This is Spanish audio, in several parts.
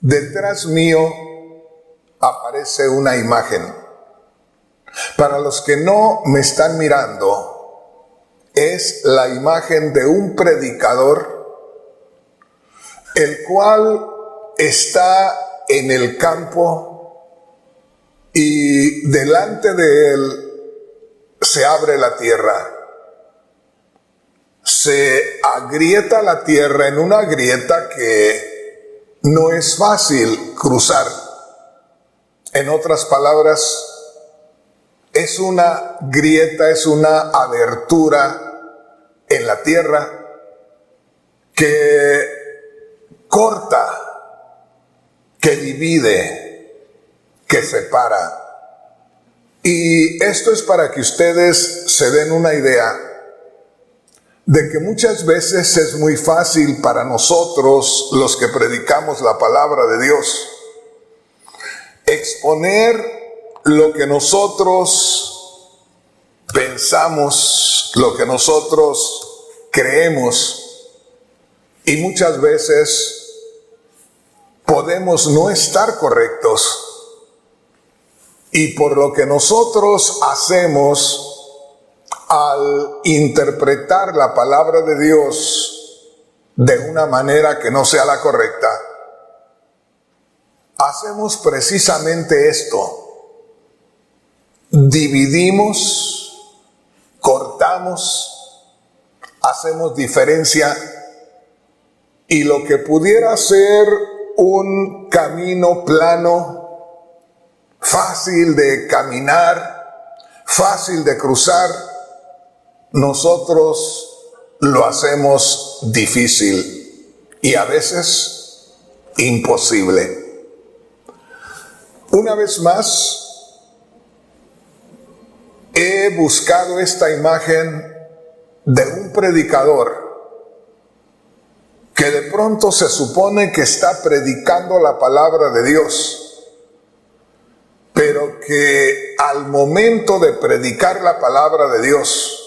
Detrás mío aparece una imagen. Para los que no me están mirando, es la imagen de un predicador, el cual está en el campo y delante de él se abre la tierra. Se agrieta la tierra en una grieta que no es fácil cruzar. En otras palabras, es una grieta, es una abertura en la tierra que corta, que divide, que separa. Y esto es para que ustedes se den una idea de que muchas veces es muy fácil para nosotros, los que predicamos la palabra de Dios, exponer lo que nosotros pensamos, lo que nosotros creemos, y muchas veces podemos no estar correctos, y por lo que nosotros hacemos al interpretar la palabra de Dios de una manera que no sea la correcta, hacemos precisamente esto. Dividimos, cortamos, hacemos diferencia, y lo que pudiera ser un camino plano, fácil de caminar, fácil de cruzar, nosotros lo hacemos difícil y a veces imposible. Una vez más, he buscado esta imagen de un predicador que de pronto se supone que está predicando la palabra de Dios, pero que al momento de predicar la palabra de Dios,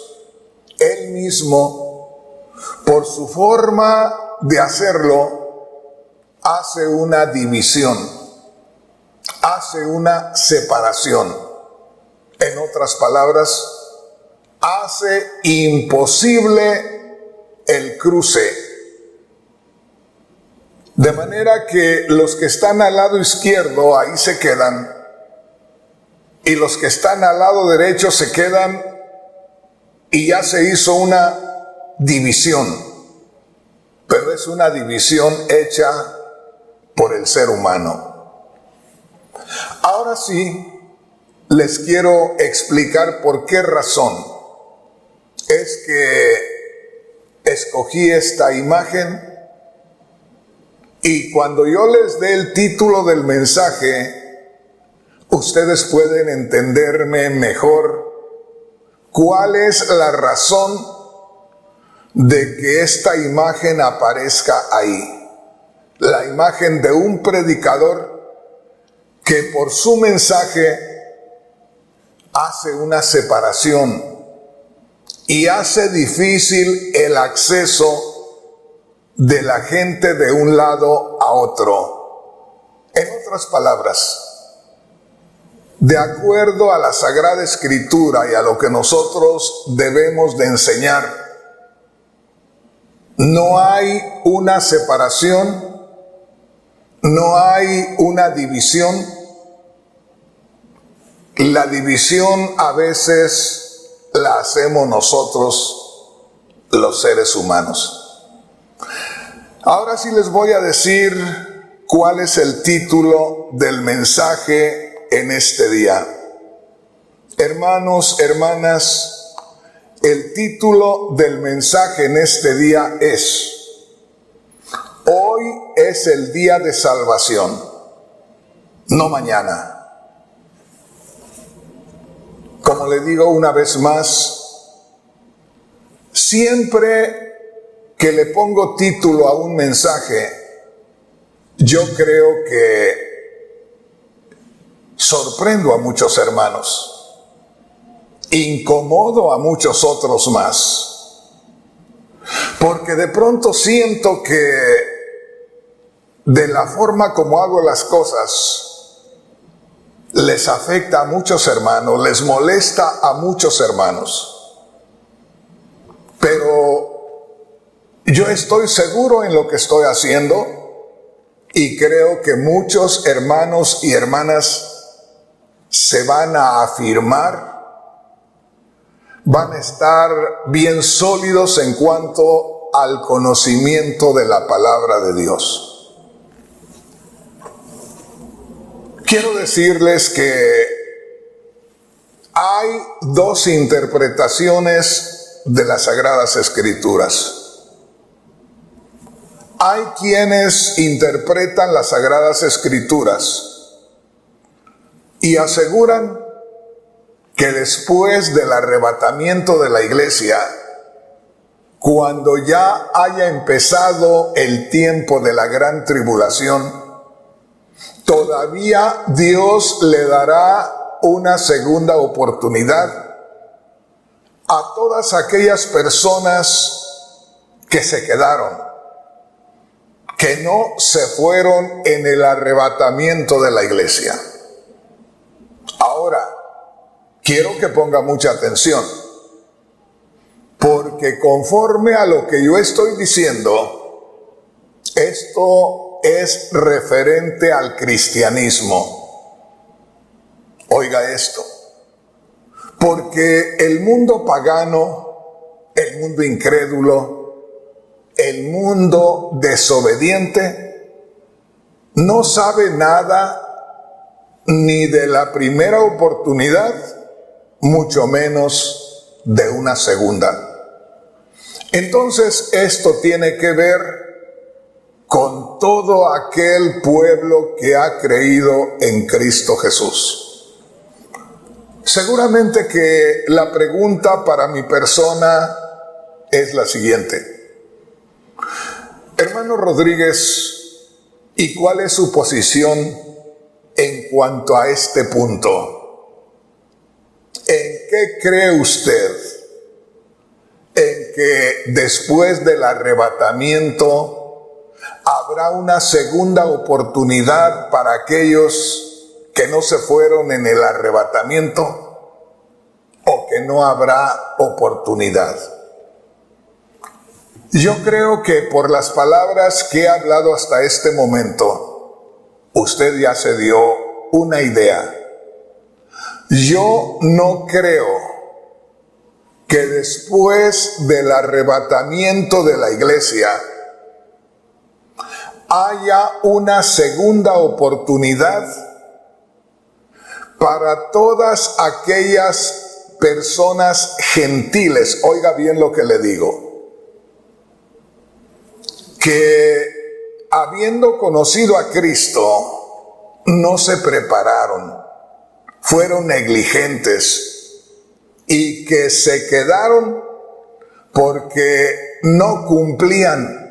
él mismo, por su forma de hacerlo, hace una división, hace una separación. En otras palabras, hace imposible el cruce. De manera que los que están al lado izquierdo ahí se quedan, y los que están al lado derecho se quedan, y ya se hizo una división. Pero es una división hecha por el ser humano. Ahora sí, les quiero explicar por qué razón es que escogí esta imagen, y cuando yo les dé el título del mensaje, ustedes pueden entenderme mejor cuál es la razón de que esta imagen aparezca ahí. La imagen de un predicador que por su mensaje hace una separación y hace difícil el acceso de la gente de un lado a otro. En otras palabras, de acuerdo a la Sagrada Escritura y a lo que nosotros debemos de enseñar, no hay una separación, no hay una división. La división a veces la hacemos nosotros, los seres humanos. Ahora sí les voy a decir cuál es el título del mensaje en este día. Hermanos, hermanas, el título del mensaje en este día es: hoy es el día de salvación, no mañana. Como le digo una vez más, siempre que le pongo título a un mensaje, yo creo que sorprendo a muchos hermanos, incomodo a muchos otros más, porque de pronto siento que de la forma como hago las cosas les afecta a muchos hermanos, les molesta a muchos hermanos. Pero yo estoy seguro en lo que estoy haciendo y creo que muchos hermanos y hermanas se van a afirmar, van a estar bien sólidos en cuanto al conocimiento de la palabra de Dios. Quiero decirles que hay dos interpretaciones de las Sagradas Escrituras. Hay quienes interpretan las Sagradas Escrituras y aseguran que después del arrebatamiento de la iglesia, cuando ya haya empezado el tiempo de la gran tribulación, todavía Dios le dará una segunda oportunidad a todas aquellas personas que se quedaron, que no se fueron en el arrebatamiento de la iglesia. Ahora, quiero que ponga mucha atención, porque conforme a lo que yo estoy diciendo, esto es referente al cristianismo. Oiga esto, porque el mundo pagano, el mundo incrédulo, el mundo desobediente, no sabe nada ni de la primera oportunidad, mucho menos de una segunda. Entonces esto tiene que ver con todo aquel pueblo que ha creído en Cristo Jesús. Seguramente que la pregunta para mi persona es la siguiente. Hermano Rodríguez, ¿y cuál es su posición en cuanto a este punto? ¿En qué cree usted? ¿En que después del arrebatamiento habrá una segunda oportunidad para aquellos que no se fueron en el arrebatamiento, o que no habrá oportunidad? Yo creo que por las palabras que he hablado hasta este momento, usted ya se dio una idea. Yo no creo que después del arrebatamiento de la iglesia haya una segunda oportunidad para todas aquellas personas gentiles. Oiga bien lo que le digo, que habiendo conocido a Cristo, no se prepararon, fueron negligentes y que se quedaron porque no cumplían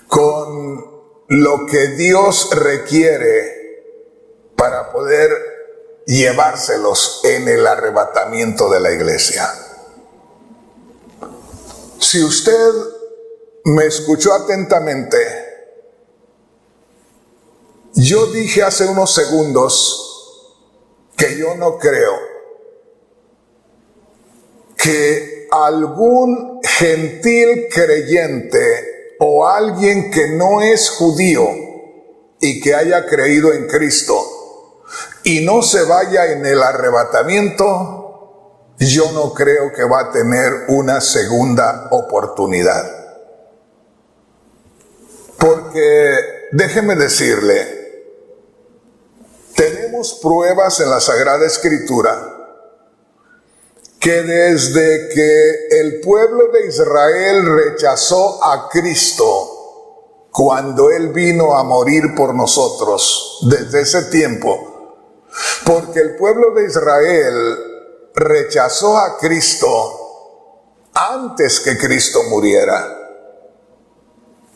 con lo que Dios requiere para poder llevárselos en el arrebatamiento de la iglesia. Si usted me escuchó atentamente, yo dije hace unos segundos que yo no creo que algún gentil creyente o alguien que no es judío y que haya creído en Cristo y no se vaya en el arrebatamiento, yo no creo que va a tener una segunda oportunidad. Porque déjeme decirle, tenemos pruebas en la Sagrada Escritura que desde que el pueblo de Israel rechazó a Cristo cuando Él vino a morir por nosotros, desde ese tiempo, porque el pueblo de Israel rechazó a Cristo antes que Cristo muriera.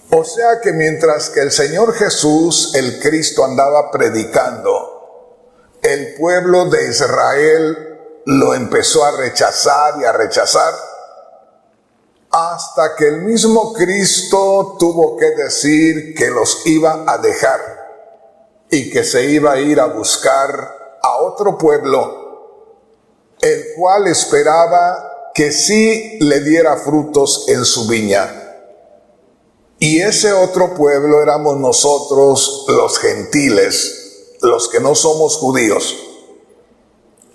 O sea que mientras que el Señor Jesús, el Cristo, andaba predicando, el pueblo de Israel lo empezó a rechazar y a rechazar, hasta que el mismo Cristo tuvo que decir que los iba a dejar y que se iba a ir a buscar a otro pueblo, el cual esperaba que sí le diera frutos en su viña. Y ese otro pueblo éramos nosotros, los gentiles, los que no somos judíos.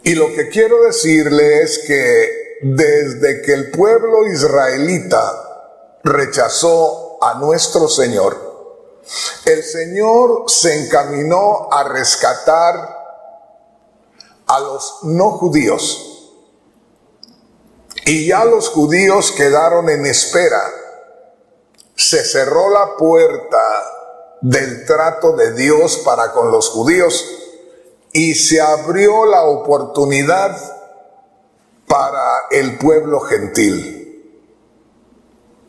Y lo que quiero decirle es que desde que el pueblo israelita rechazó a nuestro Señor, el Señor se encaminó a rescatar a los no judíos. Y ya los judíos quedaron en espera. Se cerró la puerta del trato de Dios para con los judíos y se abrió la oportunidad para el pueblo gentil.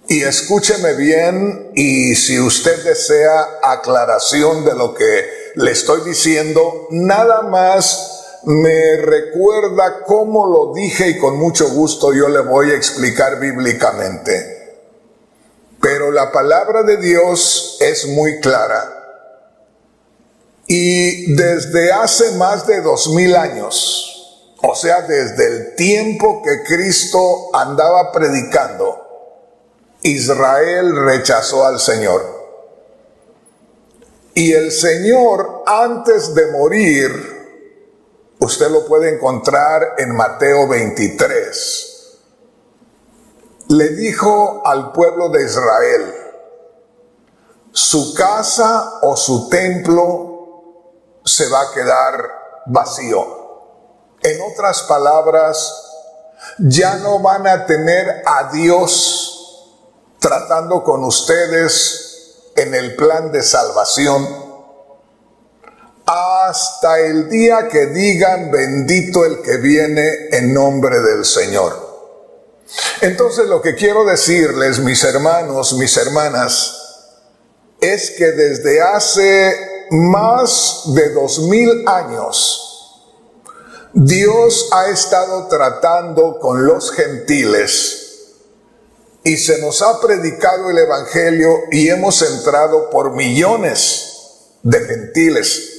Y escúcheme bien, y si usted desea aclaración de lo que le estoy diciendo, nada más me recuerda cómo lo dije y con mucho gusto yo le voy a explicar bíblicamente. Pero la palabra de Dios es muy clara. Y desde hace más de 2000 años, o sea, desde el tiempo que Cristo andaba predicando, Israel rechazó al Señor. Y el Señor, antes de morir, usted lo puede encontrar en Mateo 23, le dijo al pueblo de Israel: su casa o su templo se va a quedar vacío. En otras palabras, ya no van a tener a Dios tratando con ustedes en el plan de salvación hasta el día que digan: bendito el que viene en nombre del Señor. Entonces, lo que quiero decirles, mis hermanos, mis hermanas, es que desde hace más de 2000 años, Dios ha estado tratando con los gentiles y se nos ha predicado el evangelio y hemos entrado por millones de gentiles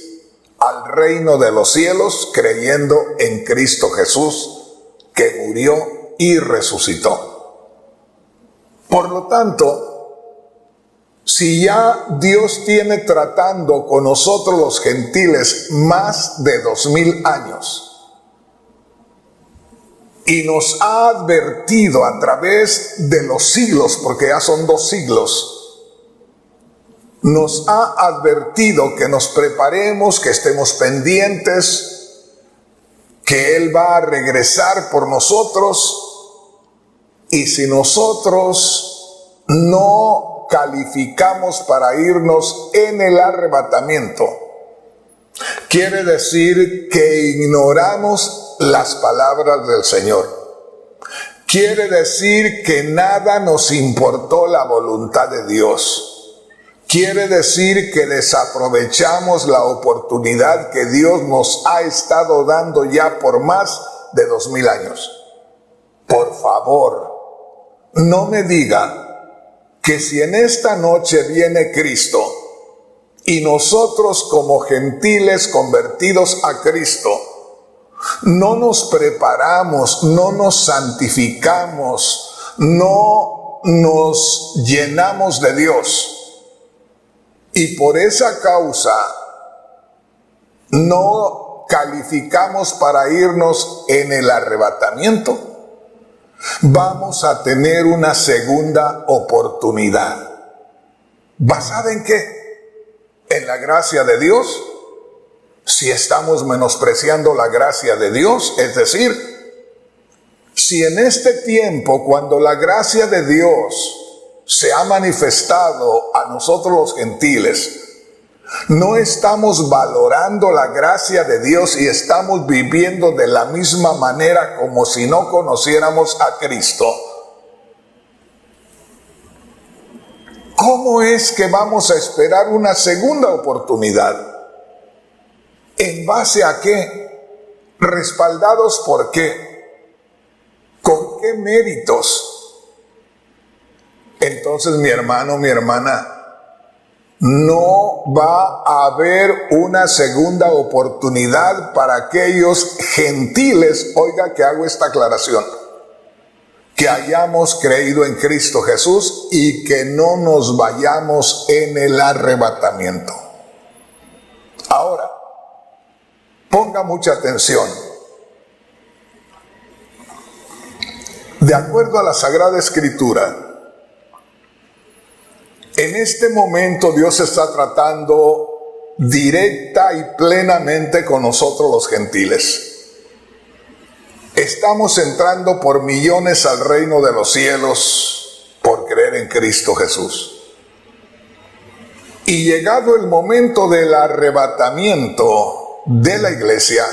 al reino de los cielos creyendo en Cristo Jesús, que murió y resucitó. Por lo tanto, si ya Dios tiene tratando con nosotros los gentiles más de 2000 años y nos ha advertido a través de los siglos, porque ya son 2 siglos, nos ha advertido que nos preparemos, que estemos pendientes, que Él va a regresar por nosotros, y si nosotros no calificamos para irnos en el arrebatamiento, quiere decir que ignoramos las palabras del Señor. Quiere decir que nada nos importó la voluntad de Dios. Quiere decir que desaprovechamos la oportunidad que Dios nos ha estado dando ya por más de 2000 años. Por favor, no me diga que si en esta noche viene Cristo y nosotros como gentiles convertidos a Cristo no nos preparamos, no nos santificamos, no nos llenamos de Dios, y por esa causa no calificamos para irnos en el arrebatamiento, vamos a tener una segunda oportunidad. ¿Basada en qué? ¿En la gracia de Dios? Si estamos menospreciando la gracia de Dios, es decir, si en este tiempo, cuando la gracia de Dios se ha manifestado a nosotros los gentiles, no estamos valorando la gracia de Dios y estamos viviendo de la misma manera como si no conociéramos a Cristo, ¿cómo es que vamos a esperar una segunda oportunidad? ¿En base a qué? ¿Respaldados por qué? ¿Con qué méritos? entonces mi hermano, mi hermana, no va a haber una segunda oportunidad para aquellos gentiles, oiga que hago esta aclaración, que hayamos creído en Cristo Jesús y que no nos vayamos en el arrebatamiento. Ahora, ponga mucha atención. De acuerdo a la Sagrada Escritura, en este momento Dios está tratando directa y plenamente con nosotros los gentiles. Estamos entrando por millones al reino de los cielos por creer en Cristo Jesús. Y llegado el momento del arrebatamiento de la iglesia,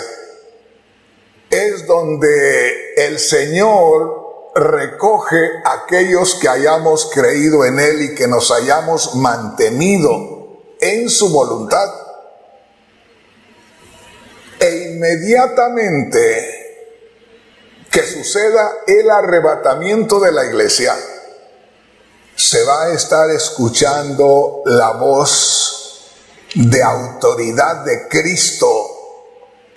es donde el Señor recoge a aquellos que hayamos creído en Él y que nos hayamos mantenido en su voluntad. E inmediatamente que suceda el arrebatamiento de la iglesia, se va a estar escuchando la voz de autoridad de Cristo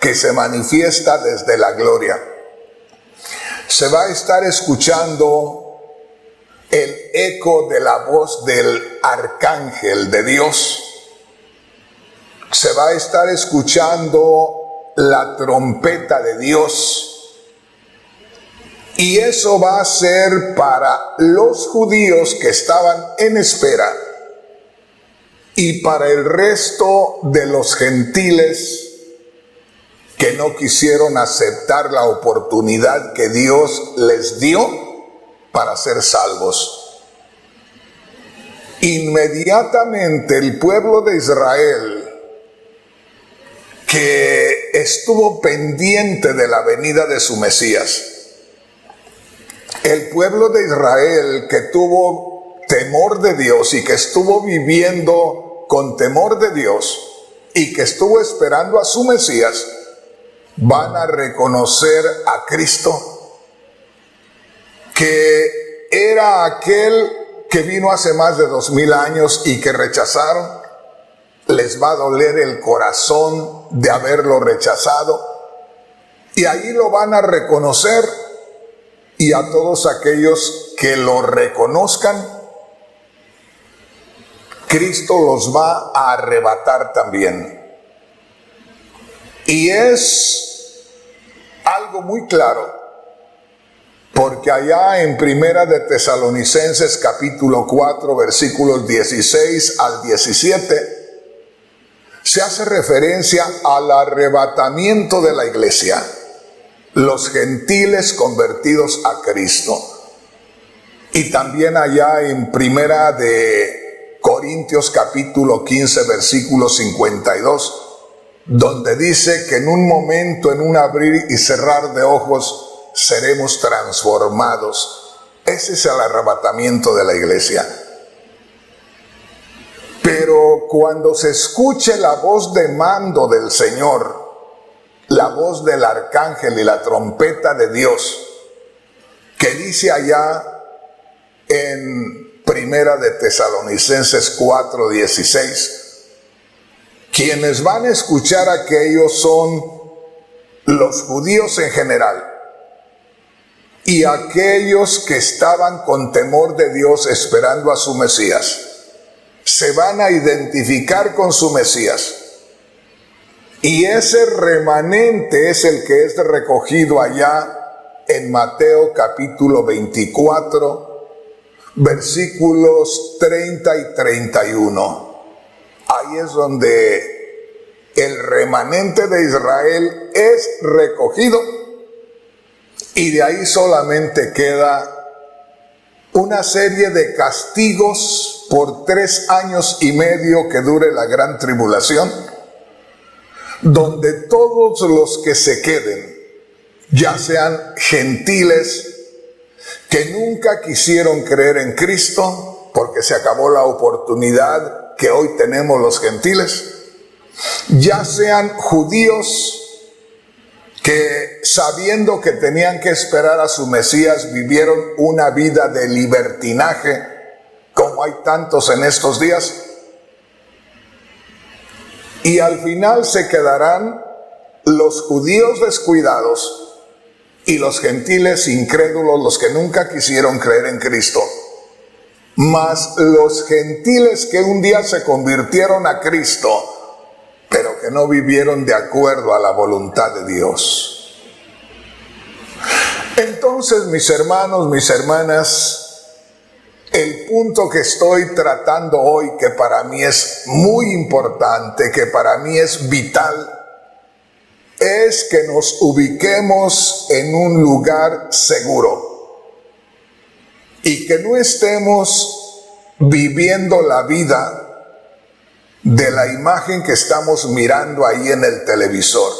que se manifiesta desde la gloria. Se va a estar escuchando el eco de la voz del arcángel de Dios. Se va a estar escuchando la trompeta de Dios. Y eso va a ser para los judíos que estaban en espera y para el resto de los gentiles que no quisieron aceptar la oportunidad que Dios les dio para ser salvos. Inmediatamente el pueblo de Israel, que estuvo pendiente de la venida de su Mesías, el pueblo de Israel que tuvo temor de Dios y que estuvo viviendo con temor de Dios y que estuvo esperando a su Mesías, van a reconocer a Cristo, que era aquel que vino hace más de 2000 años y que rechazaron. Les va a doler el corazón de haberlo rechazado, y ahí lo van a reconocer, y a todos aquellos que lo reconozcan, Cristo los va a arrebatar también. Y es algo muy claro, porque allá en Primera de Tesalonicenses capítulo 4 versículos 16 al 17 se hace referencia al arrebatamiento de la iglesia, los gentiles convertidos a Cristo. Y también allá en Primera de Corintios capítulo 15 versículo 52, donde dice que en un momento, en un abrir y cerrar de ojos, seremos transformados. Ese es el arrebatamiento de la iglesia. Pero cuando se escuche la voz de mando del Señor, la voz del arcángel y la trompeta de Dios, que dice allá en Primera de Tesalonicenses 4:16, quienes van a escuchar aquellos son los judíos en general y aquellos que estaban con temor de Dios esperando a su Mesías. Se van a identificar con su Mesías. Y ese remanente es el que es recogido allá en Mateo capítulo 24, versículos 30 y 31. Ahí es donde el remanente de Israel es recogido, y de ahí solamente queda una serie de castigos por 3 años y medio que dure la gran tribulación, donde todos los que se queden, ya sean gentiles que nunca quisieron creer en Cristo, porque se acabó la oportunidad que hoy tenemos los gentiles, ya sean judíos que sabiendo que tenían que esperar a su Mesías vivieron una vida de libertinaje como hay tantos en estos días. Y al final se quedarán los judíos descuidados y los gentiles incrédulos, los que nunca quisieron creer en Cristo. Mas los gentiles que un día se convirtieron a Cristo, pero que no vivieron de acuerdo a la voluntad de Dios. Entonces, mis hermanos, mis hermanas, el punto que estoy tratando hoy, que para mí es muy importante, que para mí es vital, es que nos ubiquemos en un lugar seguro y que no estemos viviendo la vida de la imagen que estamos mirando ahí en el televisor,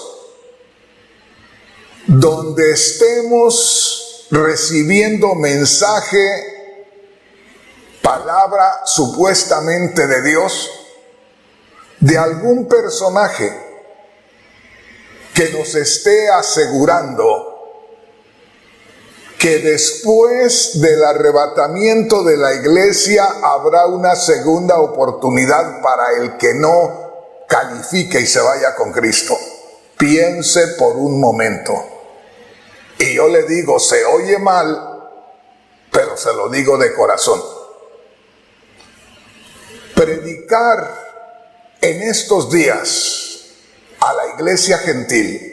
donde estemos recibiendo mensaje, palabra supuestamente de Dios, de algún personaje que nos esté asegurando que después del arrebatamiento de la iglesia habrá una segunda oportunidad para el que no califique y se vaya con Cristo. Piense por un momento. Y yo le digo, se oye mal, pero se lo digo de corazón. Predicar en estos días a la iglesia gentil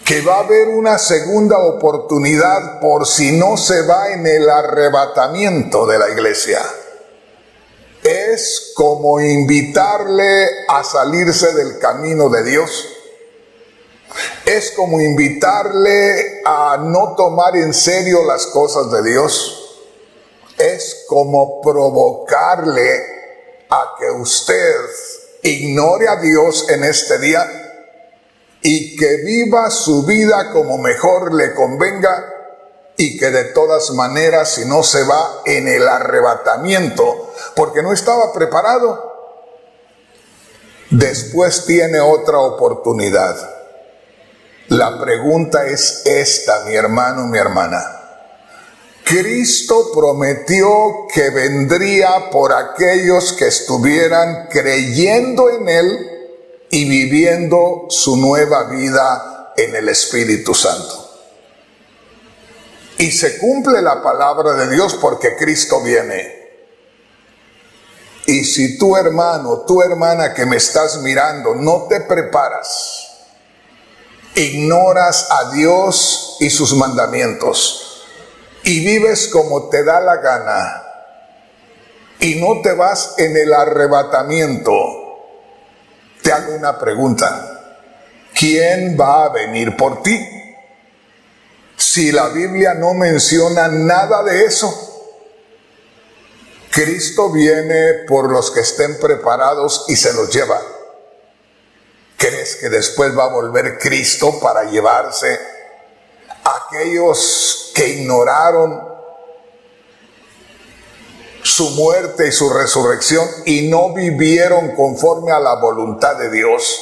que va a haber una segunda oportunidad por si no se va en el arrebatamiento de la iglesia, es como invitarle a salirse del camino de Dios. Es como invitarle a no tomar en serio las cosas de Dios. Es como provocarle a que usted ignore a Dios en este día y que viva su vida como mejor le convenga, y que de todas maneras, si no se va en el arrebatamiento porque no estaba preparado, después tiene otra oportunidad. La pregunta es esta, mi hermano, mi hermana. Cristo prometió que vendría por aquellos que estuvieran creyendo en Él y viviendo su nueva vida en el Espíritu Santo. Y se cumple la palabra de Dios porque Cristo viene. Y si tu hermano, tu hermana que me estás mirando, no te preparas, ignoras a Dios y sus mandamientos, y vives como te da la gana, y no te vas en el arrebatamiento, te hago una pregunta. ¿Quién va a venir por ti? Si la Biblia no menciona nada de eso. Cristo viene por los que estén preparados y se los lleva. ¿Crees que después va a volver Cristo para llevarse a aquellos que ignoraron su muerte y su resurrección y no vivieron conforme a la voluntad de Dios?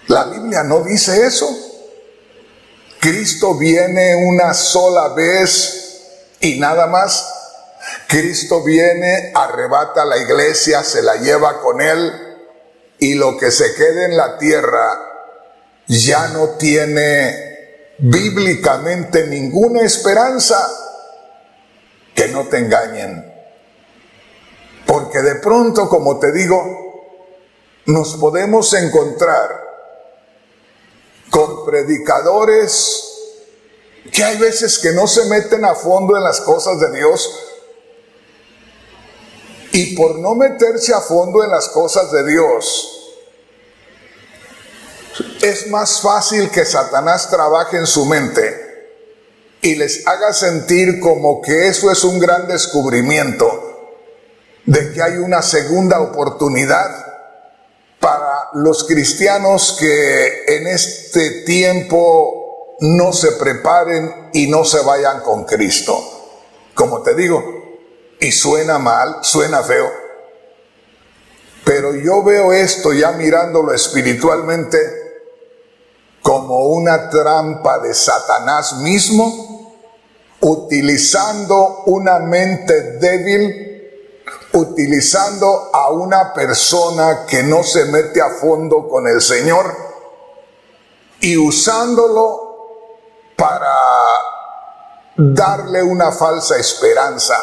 La Biblia no dice eso. Cristo viene una sola vez y nada más. Cristo viene, arrebata a la iglesia, se la lleva con Él, y lo que se quede en la tierra ya no tiene bíblicamente ninguna esperanza. Que no te engañen, porque de pronto, como te digo, nos podemos encontrar con predicadores que hay veces que no se meten a fondo en las cosas de Dios, y por no meterse a fondo en las cosas de Dios, es más fácil que Satanás trabaje en su mente y les haga sentir como que eso es un gran descubrimiento, de que hay una segunda oportunidad para los cristianos que en este tiempo no se preparen y no se vayan con Cristo. Como te digo, y suena mal, suena feo, pero yo veo esto ya mirándolo espiritualmente como una trampa de Satanás mismo utilizando una mente débil, utilizando a una persona que no se mete a fondo con el Señor y usándolo para darle una falsa esperanza.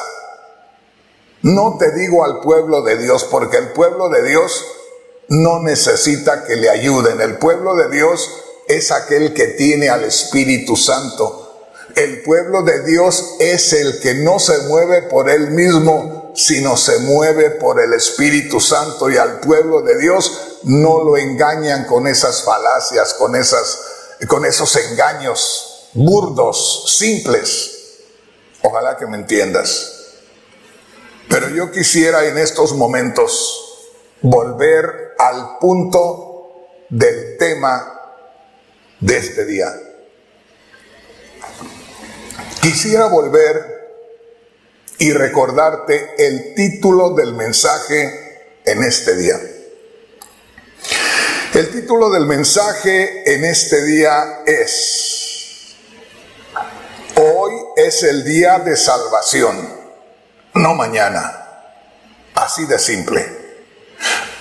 No te digo al pueblo de Dios, porque el pueblo de Dios no necesita que le ayuden. El pueblo de Dios es aquel que tiene al Espíritu Santo. El pueblo de Dios es el que no se mueve por él mismo, sino se mueve por el Espíritu Santo. Y al pueblo de Dios no lo engañan con esas falacias, con esos engaños burdos, simples. Ojalá que me entiendas. Pero yo quisiera en estos momentos volver al punto del tema de este día. Quisiera volver y recordarte el título del mensaje en este día. El título del mensaje en este día es: hoy es el día de salvación, no mañana. Así de simple.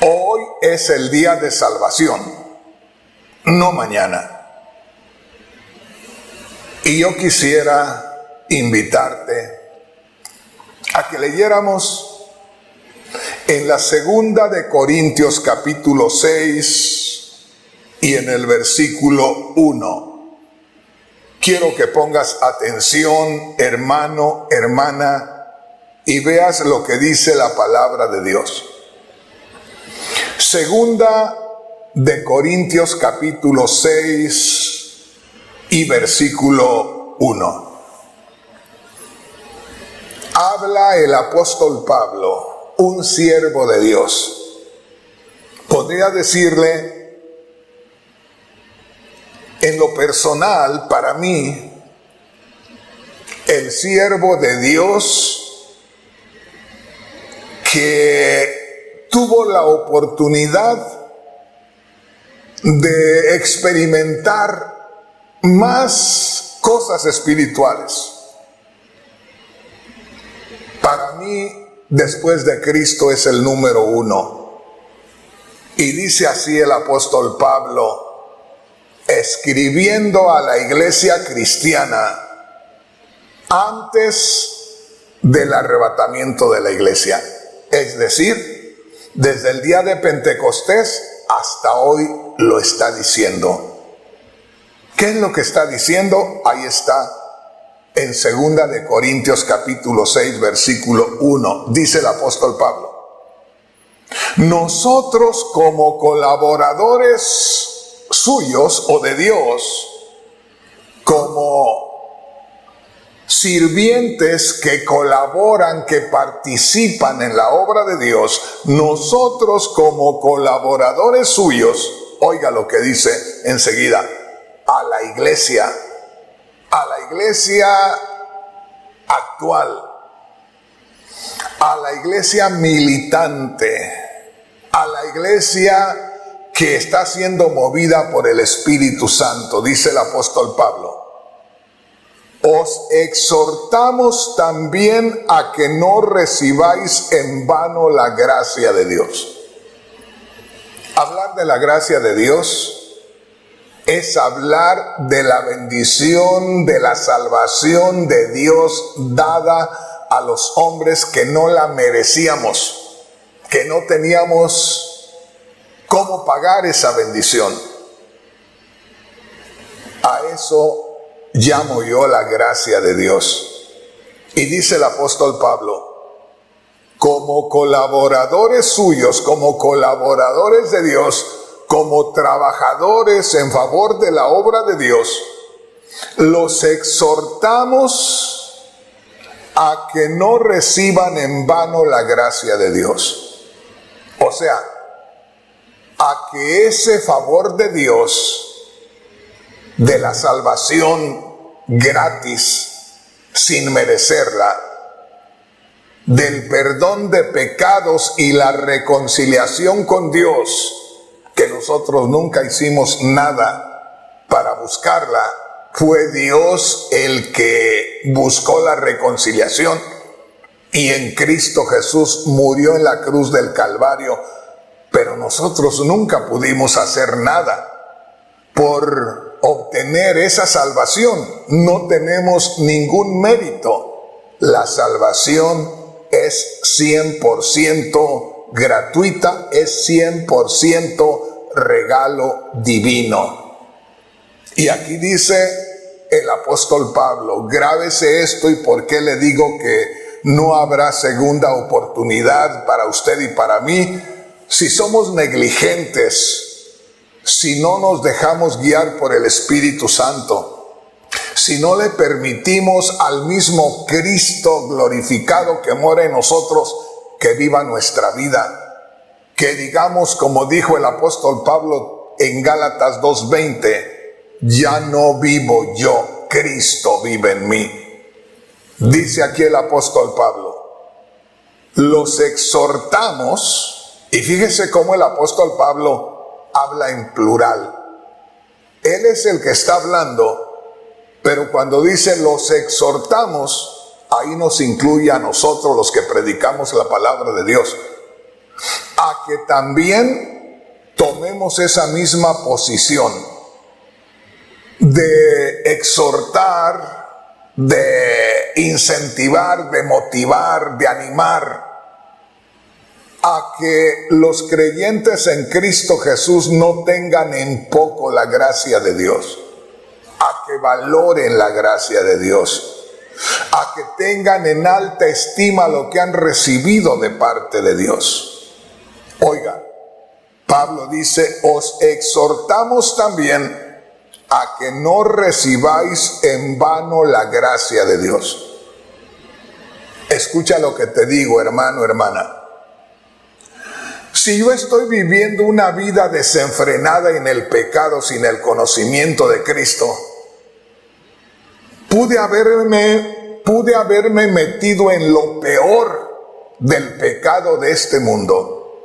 Hoy es el día de salvación, no mañana. Y yo quisiera invitarte a que leyéramos en la segunda de Corintios capítulo 6 y en el versículo 1. Quiero que pongas atención, hermano, hermana, y veas lo que dice la palabra de Dios. Segunda de Corintios capítulo 6 y versículo 1. Habla el apóstol Pablo, un siervo de Dios. Podría decirle, en lo personal, para mí, el siervo de Dios que tuvo la oportunidad de experimentar más cosas espirituales. Para mí, después de Cristo, es el número 1. Y dice así el apóstol Pablo, escribiendo a la iglesia cristiana antes del arrebatamiento de la iglesia. Es decir, desde el día de Pentecostés hasta hoy lo está diciendo. ¿Qué es lo que está diciendo? Ahí está en segunda de Corintios capítulo 6 versículo 1. Dice el apóstol Pablo: nosotros como colaboradores suyos o de Dios, como sirvientes que colaboran, que participan en la obra de Dios, actuales como colaboradores suyos, oiga lo que dice enseguida, a la iglesia actual, a la iglesia militante, a la iglesia que está siendo movida por el Espíritu Santo. Dice el apóstol Pablo: os exhortamos también a que no recibáis en vano la gracia de Dios. Hablar de la gracia de Dios es hablar de la bendición, de la salvación de Dios dada a los hombres que no la merecíamos, que no teníamos cómo pagar esa bendición. A eso llamo yo la gracia de Dios. Y dice el apóstol Pablo: como colaboradores suyos, como colaboradores de Dios, como trabajadores en favor de la obra de Dios, los exhortamos a que no reciban en vano la gracia de Dios. O sea, a que ese favor de Dios, de la salvación gratis, sin merecerla, del perdón de pecados y la reconciliación con Dios, que nosotros nunca hicimos nada para buscarla, fue Dios el que buscó la reconciliación y en Cristo Jesús murió en la cruz del Calvario, pero nosotros nunca pudimos hacer nada por obtener esa salvación. No tenemos ningún mérito. La salvación es 100% gratuita, es 100% regalo divino. Y aquí dice el apóstol Pablo, grábese esto, y por qué le digo que no habrá segunda oportunidad para usted y para mí. Si somos negligentes, si no nos dejamos guiar por el Espíritu Santo, si no le permitimos al mismo Cristo glorificado que mora en nosotros que viva nuestra vida, que digamos como dijo el apóstol Pablo en Gálatas 2:20, ya no vivo yo, Cristo vive en mí. Dice aquí el apóstol Pablo, los exhortamos, y fíjese cómo el apóstol Pablo habla en plural. Él es el que está hablando, pero cuando dice los exhortamos, ahí nos incluye a nosotros los que predicamos la palabra de Dios, a que también tomemos esa misma posición de exhortar, de incentivar, de motivar, de animar a que los creyentes en Cristo Jesús no tengan en poco la gracia de Dios, a que valoren la gracia de Dios, a que tengan en alta estima lo que han recibido de parte de Dios. Oiga, Pablo dice, os exhortamos también a que no recibáis en vano la gracia de Dios. Escucha lo que te digo, hermano, hermana. Si yo estoy viviendo una vida desenfrenada en el pecado sin el conocimiento de Cristo, pude haberme metido en lo peor del pecado de este mundo.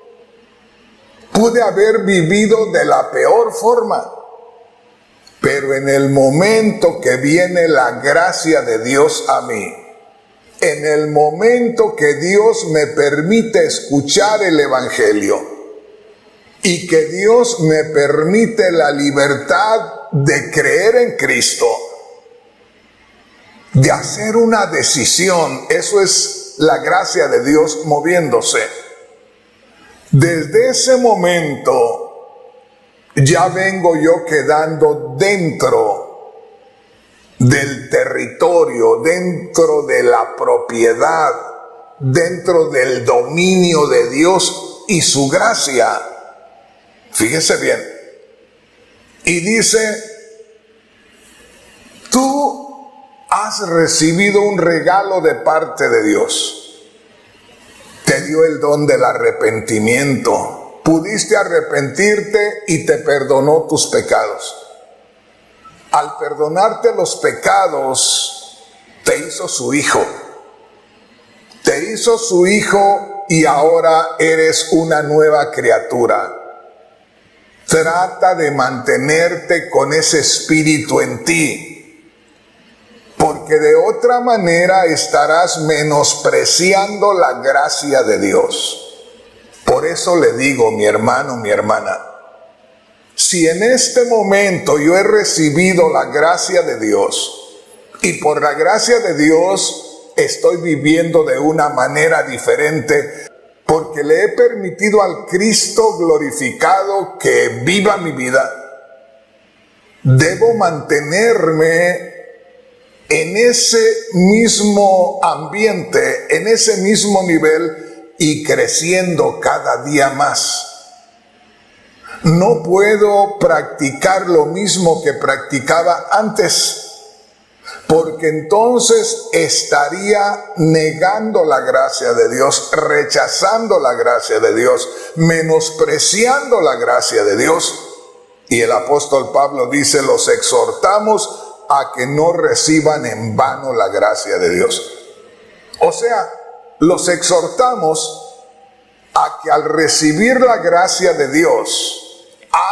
Pude haber vivido de la peor forma. Pero en el momento que viene la gracia de Dios a mí, en el momento que Dios me permite escuchar el Evangelio y que Dios me permite la libertad de creer en Cristo, de hacer una decisión, eso es la gracia de Dios moviéndose. Desde ese momento ya vengo yo quedando dentro del territorio, dentro de la propiedad, dentro del dominio de Dios y su gracia. Fíjese bien. Y dice, tú has recibido un regalo de parte de Dios. Te dio el don del arrepentimiento. Pudiste arrepentirte y te perdonó tus pecados. Al perdonarte los pecados, te hizo su hijo. Te hizo su hijo y ahora eres una nueva criatura. Trata de mantenerte con ese espíritu en ti, porque de otra manera estarás menospreciando la gracia de Dios. Por eso le digo, mi hermano, mi hermana, si en este momento yo he recibido la gracia de Dios y por la gracia de Dios estoy viviendo de una manera diferente, porque le he permitido al Cristo glorificado que viva mi vida, debo mantenerme en ese mismo ambiente, en ese mismo nivel, y creciendo cada día más. No puedo practicar lo mismo que practicaba antes, porque entonces estaría negando la gracia de Dios, rechazando la gracia de Dios, menospreciando la gracia de Dios. Y el apóstol Pablo dice, los exhortamos a que no reciban en vano la gracia de Dios. O sea, los exhortamos a que al recibir la gracia de Dios,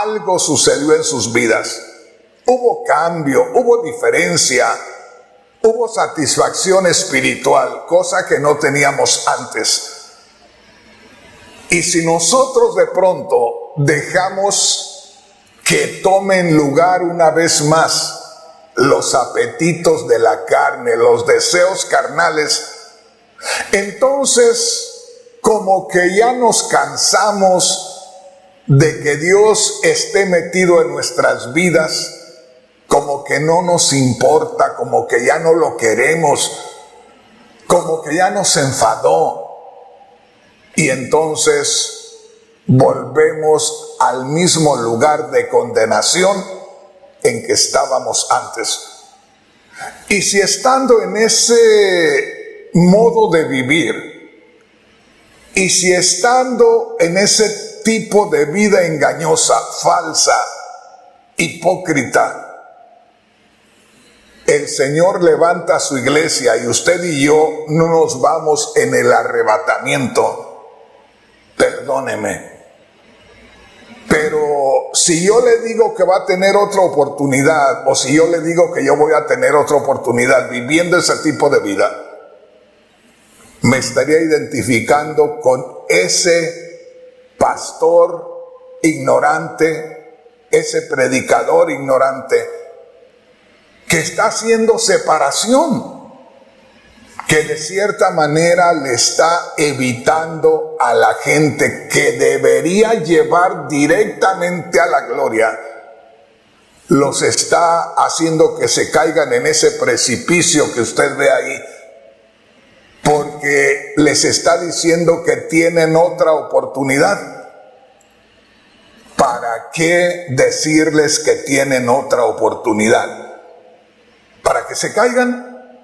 algo sucedió en sus vidas. hubo cambio, hubo diferencia, hubo satisfacción espiritual, cosa que no teníamos antes. Y si nosotros de pronto dejamos que tomen lugar una vez más los apetitos de la carne, los deseos carnales, entonces como que ya nos cansamos de que Dios esté metido en nuestras vidas, como que no nos importa, como que ya no lo queremos, como que ya nos enfadó. Y entonces volvemos al mismo lugar de condenación en que estábamos antes. Y si estando en ese modo de vivir, y si estando en ese tipo de vida engañosa, falsa, hipócrita, el Señor levanta a su iglesia y usted y yo no nos vamos en el arrebatamiento, perdóneme, pero si yo le digo que va a tener otra oportunidad, o si yo le digo que yo voy a tener otra oportunidad viviendo ese tipo de vida, me estaría identificando con ese pastor ignorante, ese predicador ignorante que está haciendo separación, que de cierta manera le está evitando a la gente que debería llevar directamente a la gloria, los está haciendo que se caigan en ese precipicio que usted ve ahí, porque les está diciendo que tienen otra oportunidad. ¿Para qué decirles que tienen otra oportunidad? ¿Para que se caigan?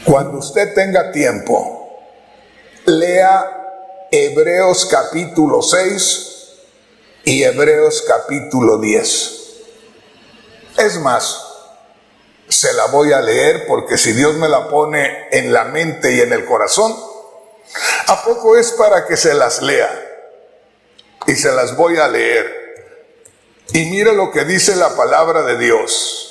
Cuando usted tenga tiempo, lea Hebreos capítulo 6 y Hebreos capítulo 10. Es más, se la voy a leer porque si Dios me la pone en la mente y en el corazón, ¿a poco es para que se las lea? Y se las voy a leer. Y mire lo que dice la palabra de Dios.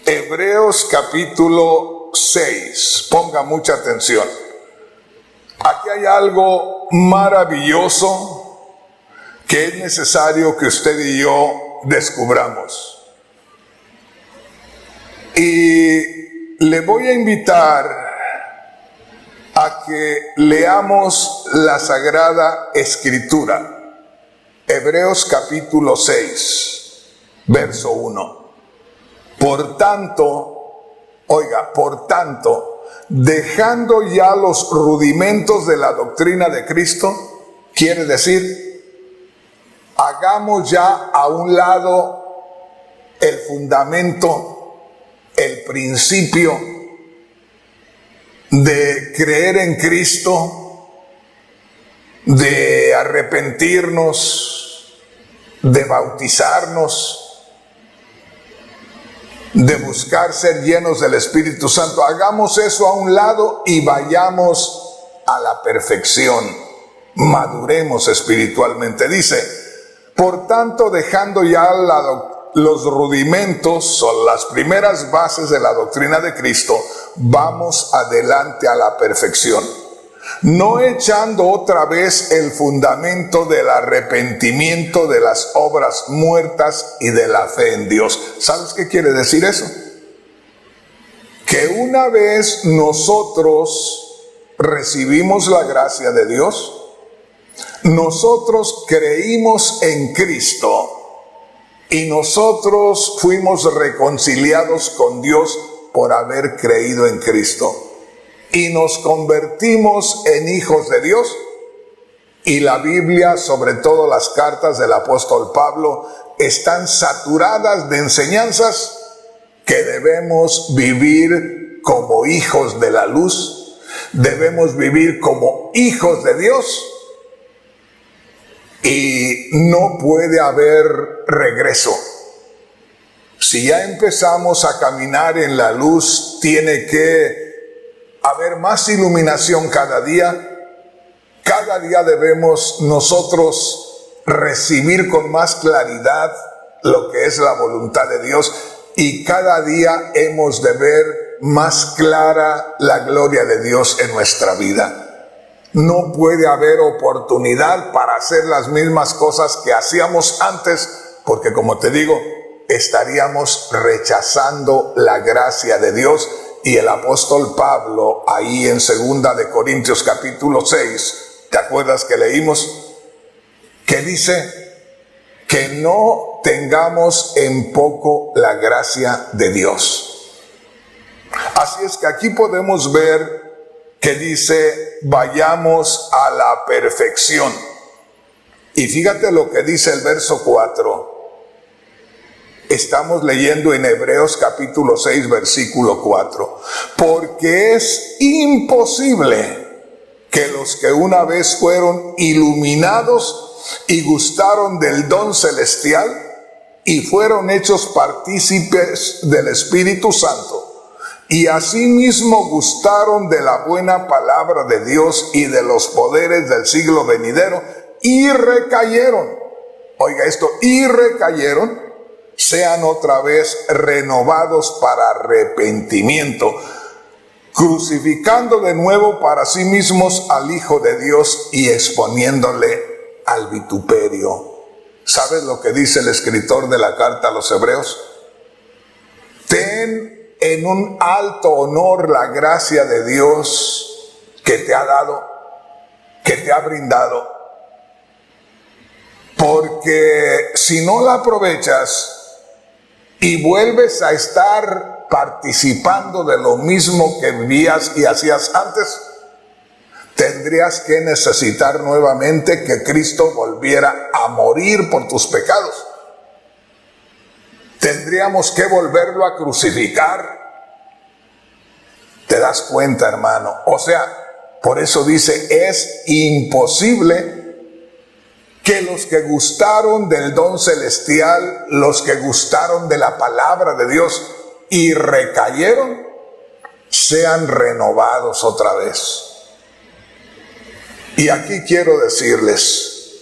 Hebreos capítulo 6. Ponga mucha atención. Aquí hay algo maravilloso que es necesario que usted y yo descubramos. Y le voy a invitar a que leamos la Sagrada Escritura. Hebreos capítulo 6, verso 1. Por tanto, dejando ya los rudimentos de la doctrina de Cristo, quiere decir, hagamos ya a un lado el fundamento, el principio de creer en Cristo, de arrepentirnos, de bautizarnos, de buscar ser llenos del Espíritu Santo. Hagamos eso a un lado y vayamos a la perfección. Maduremos espiritualmente. Dice, por tanto, dejando ya los rudimentos o las primeras bases de la doctrina de Cristo, vamos adelante a la perfección, no echando otra vez el fundamento del arrepentimiento de las obras muertas y de la fe en Dios. ¿Sabes qué quiere decir eso? Que una vez nosotros recibimos la gracia de Dios, nosotros creímos en Cristo y nosotros fuimos reconciliados con Dios por haber creído en Cristo. Y nos convertimos en hijos de Dios. Y la Biblia, sobre todo las cartas del apóstol Pablo, están saturadas de enseñanzas que debemos vivir como hijos de la luz, debemos vivir como hijos de Dios, y no puede haber regreso. Si ya empezamos a caminar en la luz, tiene que haber más iluminación cada día. Cada día debemos nosotros recibir con más claridad lo que es la voluntad de Dios, y cada día hemos de ver más clara la gloria de Dios en nuestra vida. No puede haber oportunidad para hacer las mismas cosas que hacíamos antes, porque como te digo, estaríamos rechazando la gracia de Dios. Y el apóstol Pablo, ahí en 2 de Corintios capítulo 6, ¿te acuerdas que leímos? Que dice que no tengamos en poco la gracia de Dios. Así es que aquí podemos ver que dice, vayamos a la perfección. Y fíjate lo que dice el verso 4. Estamos leyendo en Hebreos capítulo 6, versículo 4. Porque es imposible que los que una vez fueron iluminados y gustaron del don celestial y fueron hechos partícipes del Espíritu Santo, y asimismo gustaron de la buena palabra de Dios y de los poderes del siglo venidero, y recayeron, oiga esto, y recayeron, sean otra vez renovados para arrepentimiento, crucificando de nuevo para sí mismos al Hijo de Dios y exponiéndole al vituperio. ¿Sabes lo que dice el escritor de la carta a los Hebreos? Ten en un alto honor la gracia de Dios que te ha dado, que te ha brindado, porque si no la aprovechas y vuelves a estar participando de lo mismo que vivías y hacías antes, tendrías que necesitar nuevamente que Cristo volviera a morir por tus pecados. Tendríamos que volverlo a crucificar. ¿Te das cuenta, hermano? O sea, por eso dice, es imposible que los que gustaron del don celestial, los que gustaron de la palabra de Dios y recayeron, sean renovados otra vez. Y aquí quiero decirles,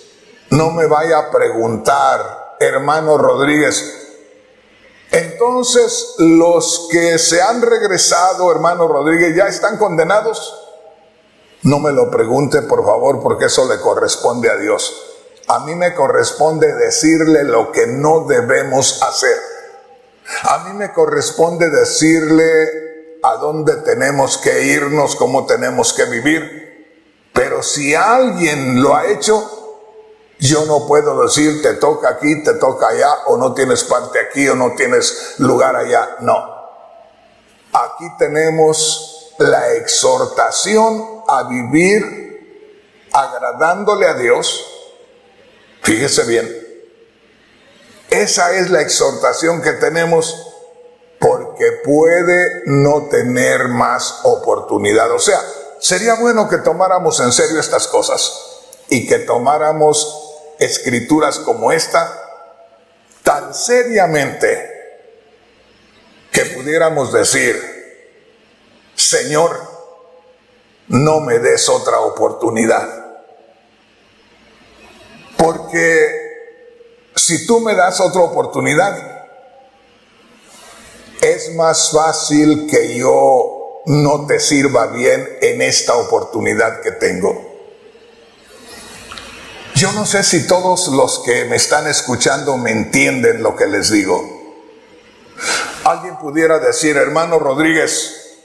no me vaya a preguntar, hermano Rodríguez, entonces los que se han regresado, hermano Rodríguez, ¿ya están condenados? No me lo pregunte, por favor, porque eso le corresponde a Dios. A mí me corresponde decirle lo que no debemos hacer. A mí me corresponde decirle a dónde tenemos que irnos, cómo tenemos que vivir. Pero si alguien lo ha hecho, yo no puedo decir te toca aquí, te toca allá, o no tienes parte aquí, o no tienes lugar allá. No. Aquí tenemos la exhortación a vivir agradándole a Dios. Fíjese bien, esa es la exhortación que tenemos, porque puede no tener más oportunidad. O sea, sería bueno que tomáramos en serio estas cosas y que tomáramos escrituras como esta tan seriamente que pudiéramos decir, Señor, no me des otra oportunidad. Porque si tú me das otra oportunidad, es más fácil que yo no te sirva bien en esta oportunidad que tengo. Yo no sé si todos los que me están escuchando me entienden lo que les digo. Alguien pudiera decir, hermano Rodríguez,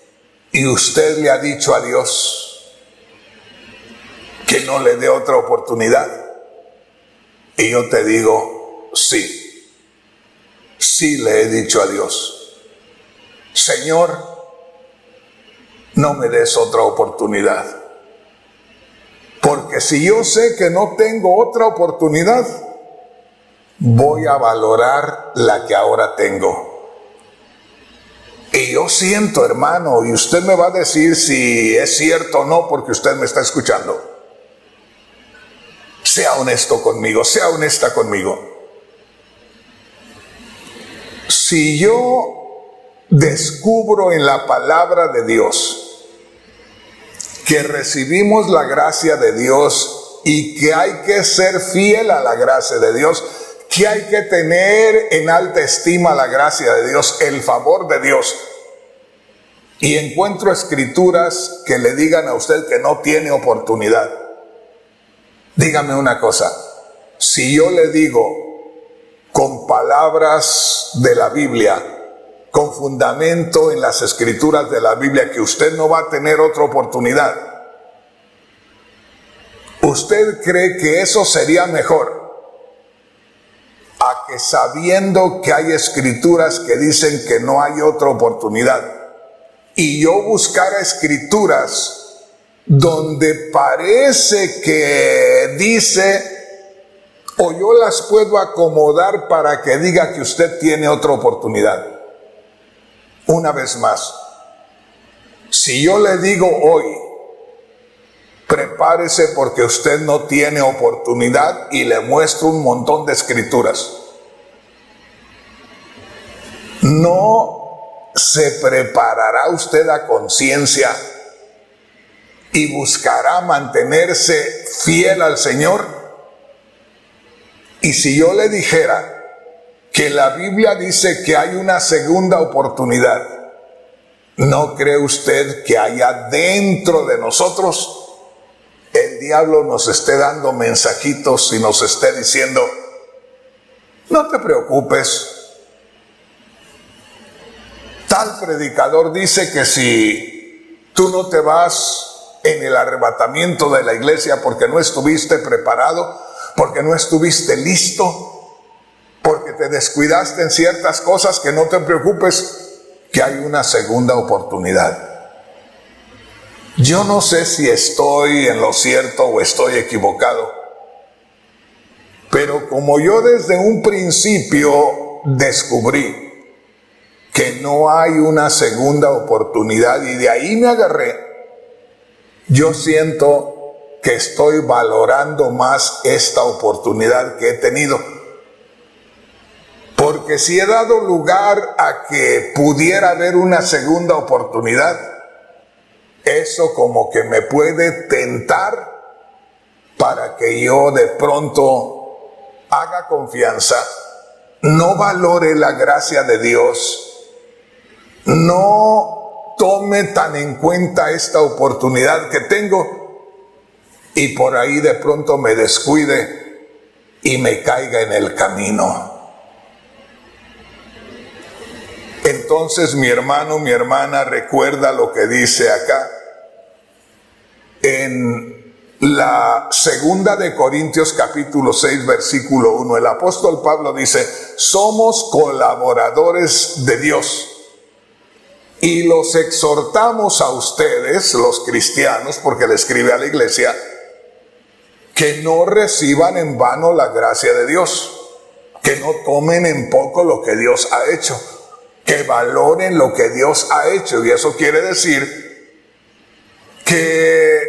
¿y usted le ha dicho a Dios que no le dé otra oportunidad? Y yo te digo, sí le he dicho a Dios, Señor, no me des otra oportunidad, porque si yo sé que no tengo otra oportunidad, voy a valorar la que ahora tengo. Y yo siento, hermano, y usted me va a decir si es cierto o no, porque usted me está escuchando. Sea honesto conmigo, sea honesta conmigo. Si yo descubro en la palabra de Dios que recibimos la gracia de Dios y que hay que ser fiel a la gracia de Dios, que hay que tener en alta estima la gracia de Dios, el favor de Dios. Y encuentro escrituras que le digan a usted que no tiene oportunidad. Dígame una cosa, si yo le digo con palabras de la Biblia, con fundamento en las escrituras de la Biblia, que usted no va a tener otra oportunidad, ¿usted cree que eso sería mejor a que sabiendo que hay escrituras que dicen que no hay otra oportunidad y yo buscara escrituras donde parece que dice, o yo las puedo acomodar para que diga que usted tiene otra oportunidad? Una vez más, si yo le digo hoy, prepárese porque usted no tiene oportunidad, y le muestro un montón de escrituras, ¿no se preparará usted a conciencia y buscará mantenerse fiel al Señor? Y si yo le dijera que la Biblia dice que hay una segunda oportunidad, ¿no cree usted que allá dentro de nosotros el diablo nos esté dando mensajitos y nos esté diciendo, no te preocupes, tal predicador dice que si tú no te vas en el arrebatamiento de la iglesia porque no estuviste preparado, porque no estuviste listo, porque te descuidaste en ciertas cosas, que no te preocupes, que hay una segunda oportunidad? Yo no sé si estoy en lo cierto o estoy equivocado, pero como yo desde un principio descubrí que no hay una segunda oportunidad y de ahí me agarré, yo siento que estoy valorando más esta oportunidad que he tenido. Porque si he dado lugar a que pudiera haber una segunda oportunidad, eso como que me puede tentar para que yo de pronto haga confianza, no valore la gracia de Dios, no tome tan en cuenta esta oportunidad que tengo y por ahí de pronto me descuide y me caiga en el camino. Entonces, mi hermano, mi hermana, recuerda lo que dice acá en la segunda de Corintios capítulo 6 versículo 1. El apóstol Pablo dice, somos colaboradores de Dios y los exhortamos a ustedes, los cristianos, porque le escribe a la iglesia, que no reciban en vano la gracia de Dios, que no tomen en poco lo que Dios ha hecho, que valoren lo que Dios ha hecho. Y eso quiere decir que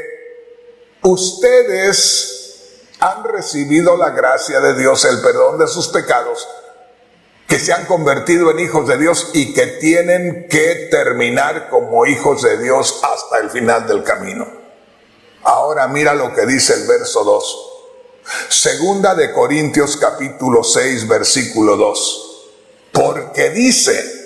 ustedes han recibido la gracia de Dios, el perdón de sus pecados, que se han convertido en hijos de Dios y que tienen que terminar como hijos de Dios hasta el final del camino. Ahora mira lo que dice el verso 2. Segunda de Corintios capítulo 6 versículo 2. Porque dice,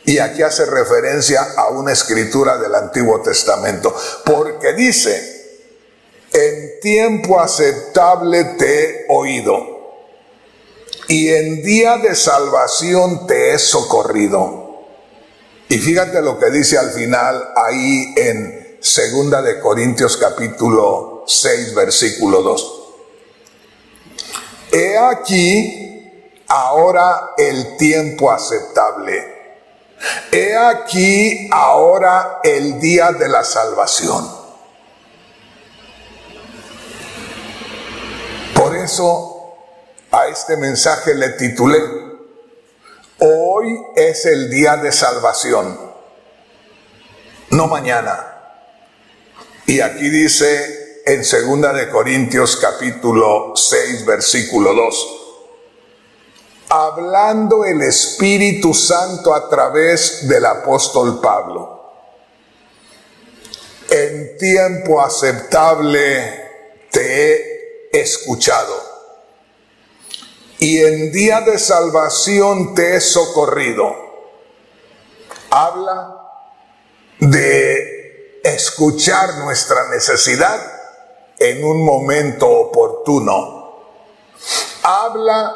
y aquí hace referencia a una escritura del Antiguo Testamento, porque dice, en tiempo aceptable te he oído, y en día de salvación te he socorrido. Y fíjate lo que dice al final ahí en Segunda de Corintios capítulo 6 versículo 2. He aquí ahora el tiempo aceptable. He aquí ahora el día de la salvación. Por eso a este mensaje le titulé, hoy es el día de salvación, no mañana. Y aquí dice en 2 de Corintios capítulo 6 versículo 2. Hablando el Espíritu Santo a través del apóstol Pablo. En tiempo aceptable te he escuchado y en día de salvación te he socorrido. Habla de escuchar nuestra necesidad en un momento oportuno. Habla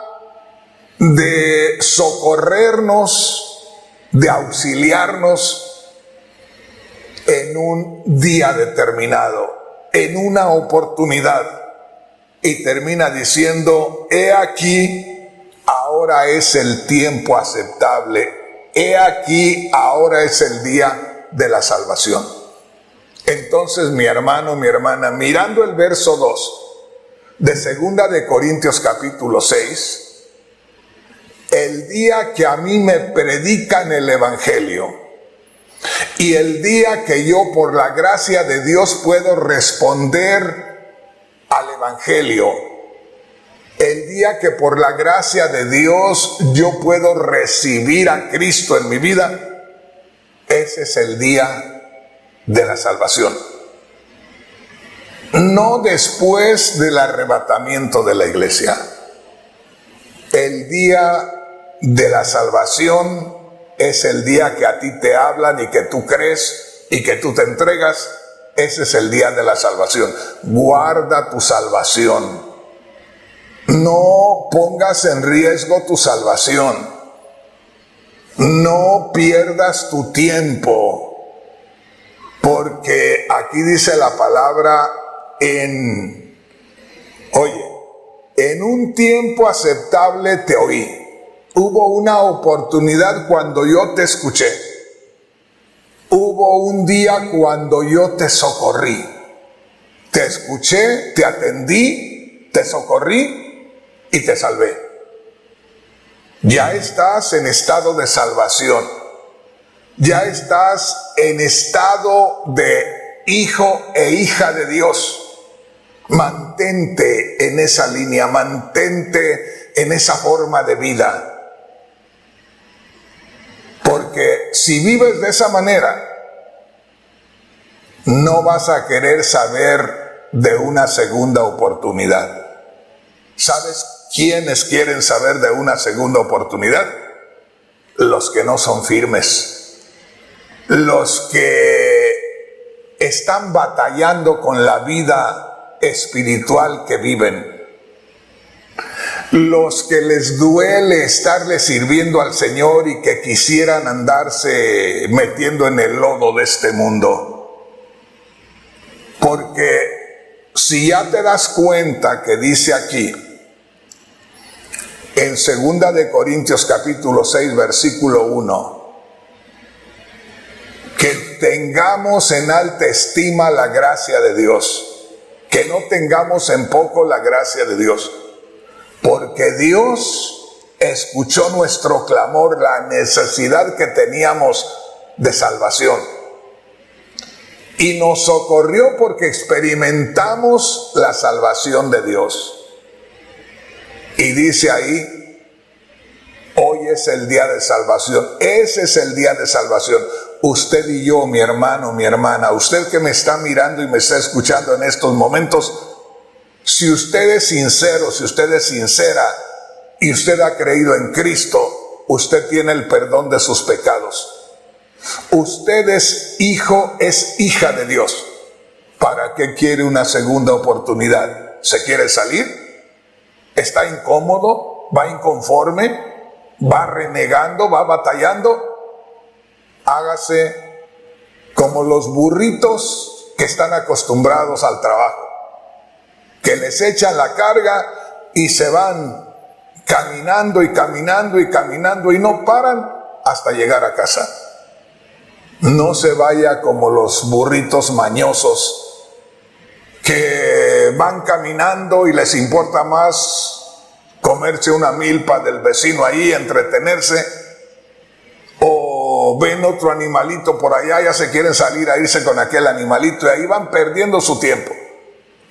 de socorrernos, de auxiliarnos en un día determinado, en una oportunidad. Y termina diciendo, he aquí, ahora es el tiempo aceptable. He aquí, ahora es el día de la salvación. Entonces, mi hermano, mi hermana, mirando el verso 2 de 2 de Corintios capítulo 6, el día que a mí me predican el evangelio y el día que yo por la gracia de Dios puedo responder al evangelio, el día que por la gracia de Dios yo puedo recibir a Cristo en mi vida, ese es el día de la salvación. No después del arrebatamiento de la iglesia. El día de la salvación es el día que a ti te hablan y que tú crees y que tú te entregas. Ese es el día de la salvación. Guarda tu salvación. No pongas en riesgo tu salvación. No pierdas tu tiempo. Porque aquí dice la palabra en un tiempo aceptable te oí. Hubo una oportunidad cuando yo te escuché. Hubo un día cuando yo te socorrí. Te escuché, te atendí, te socorrí y te salvé. Ya estás en estado de salvación. Ya estás en estado de hijo e hija de Dios. Mantente en esa línea, mantente en esa forma de vida. Porque si vives de esa manera, no vas a querer saber de una segunda oportunidad. ¿Sabes quiénes quieren saber de una segunda oportunidad? Los que no son firmes. Los que están batallando con la vida espiritual que viven. Los que les duele estarle sirviendo al Señor y que quisieran andarse metiendo en el lodo de este mundo. Porque si ya te das cuenta que dice aquí, en 2 de Corintios capítulo 6, versículo 1, que tengamos en alta estima la gracia de Dios, que no tengamos en poco la gracia de Dios. Porque Dios escuchó nuestro clamor, la necesidad que teníamos de salvación. Y nos socorrió porque experimentamos la salvación de Dios. Y dice ahí, hoy es el día de salvación. Ese es el día de salvación. Usted y yo, mi hermano, mi hermana, usted que me está mirando y me está escuchando en estos momentos, si usted es sincero, si usted es sincera y usted ha creído en Cristo, usted tiene el perdón de sus pecados. Usted es hijo, es hija de Dios. ¿Para qué quiere una segunda oportunidad? ¿Se quiere salir? ¿Está incómodo? ¿Va inconforme? ¿Va renegando? ¿Va batallando? Hágase como los burritos que están acostumbrados al trabajo, que les echan la carga y se van caminando y caminando y caminando y no paran hasta llegar a casa. No se vaya como los burritos mañosos que van caminando y les importa más comerse una milpa del vecino ahí, entretenerse, o ven otro animalito por allá, ya se quieren salir a irse con aquel animalito y ahí van perdiendo su tiempo.